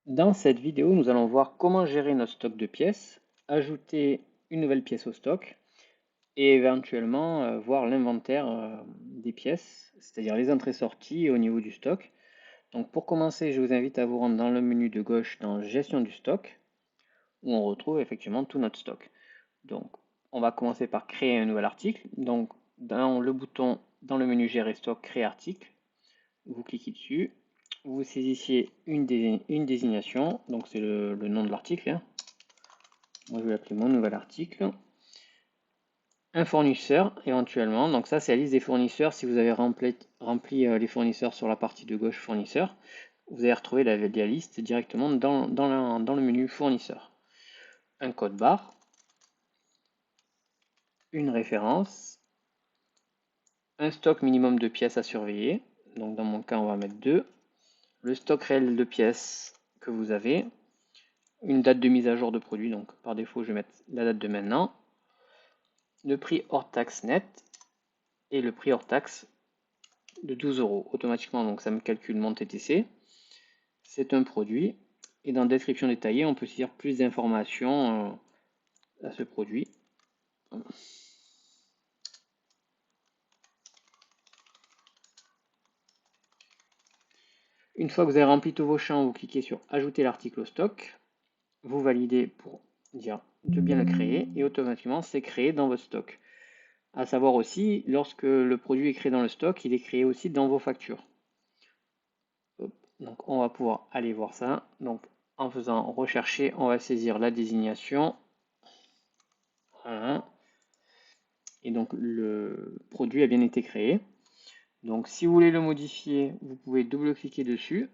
Dans cette vidéo, nous allons voir comment gérer notre stock de pièces, ajouter une nouvelle pièce au stock et éventuellement voir l'inventaire des pièces, c'est-à-dire les entrées-sorties au niveau du stock. Donc pour commencer, je vous invite à vous rendre dans le menu de gauche dans Gestion du stock, où on retrouve effectivement tout notre stock. Donc on va commencer par créer un nouvel article. Donc dans le bouton, dans le menu Gérer stock, Créer article, vous cliquez dessus, vous saisissiez une désignation, donc c'est le nom de l'article, hein. Moi je vais l'appeler mon nouvel article. Un fournisseur éventuellement, donc ça c'est la liste des fournisseurs. Si vous avez rempli les fournisseurs sur la partie de gauche fournisseurs, vous allez retrouver la liste directement dans le menu fournisseur. Un code barre, une référence, un stock minimum de pièces à surveiller, donc dans mon cas on va mettre 2, le stock réel de pièces que vous avez, une date de mise à jour de produit, donc par défaut je vais mettre la date de maintenant, le prix hors taxe net et le prix hors taxe de 12 euros automatiquement, donc ça me calcule mon TTC. C'est un produit et dans description détaillée on peut saisir plus d'informations à ce produit. Une fois que vous avez rempli tous vos champs, vous cliquez sur ajouter l'article au stock, vous validez pour dire de bien le créer et automatiquement c'est créé dans votre stock. À savoir aussi, lorsque le produit est créé dans le stock, il est créé aussi dans vos factures. Donc on va pouvoir aller voir ça. Donc en faisant rechercher, on va saisir la désignation. Voilà. Et donc le produit a bien été créé. Donc si vous voulez le modifier, vous pouvez double-cliquer dessus.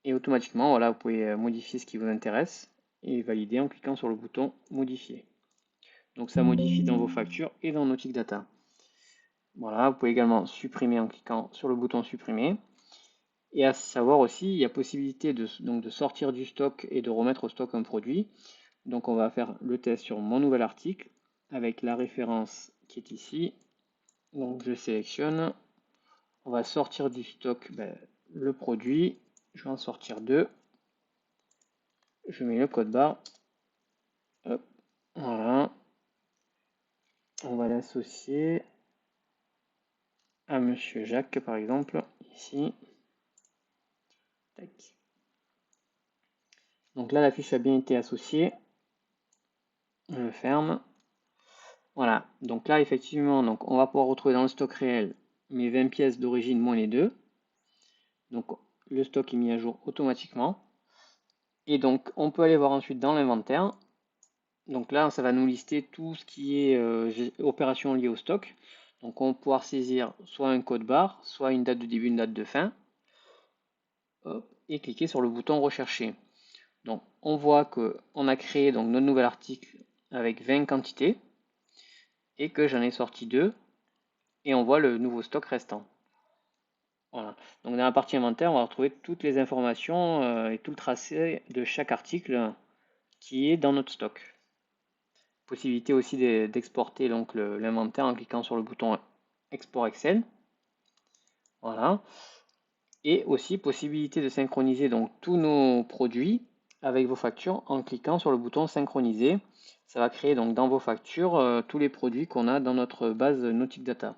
Et automatiquement, voilà, vous pouvez modifier ce qui vous intéresse et valider en cliquant sur le bouton modifier. Donc ça modifie dans vos factures et dans Nautic Data. Voilà, vous pouvez également supprimer en cliquant sur le bouton supprimer. Et à savoir aussi, il y a possibilité de sortir du stock et de remettre au stock un produit. Donc on va faire le test sur mon nouvel article avec la référence qui est ici. Donc je sélectionne, on va sortir du stock le produit, je vais en sortir 2. Je mets le code barre, hop, voilà. On va l'associer à Monsieur Jacques par exemple, ici. Tac. Donc là la fiche a bien été associée. Je le ferme. Voilà, donc là effectivement, donc on va pouvoir retrouver dans le stock réel mes 20 pièces d'origine moins les 2. Donc le stock est mis à jour automatiquement. Et donc on peut aller voir ensuite dans l'inventaire. Donc là ça va nous lister tout ce qui est opération liée au stock. Donc on va pouvoir saisir soit un code barre, soit une date de début, une date de fin. Hop, et cliquer sur le bouton rechercher. Donc on voit qu'on a créé donc notre nouvel article avec 20 quantités et que j'en ai sorti 2 et on voit le nouveau stock restant. Voilà. Donc dans la partie inventaire, on va retrouver toutes les informations et tout le tracé de chaque article qui est dans notre stock. Possibilité aussi d'exporter donc l'inventaire en cliquant sur le bouton Export Excel. Voilà. Et aussi possibilité de synchroniser donc tous nos produits avec vos factures en cliquant sur le bouton Synchroniser. Ça va créer donc dans vos factures tous les produits qu'on a dans notre base Nautic Data.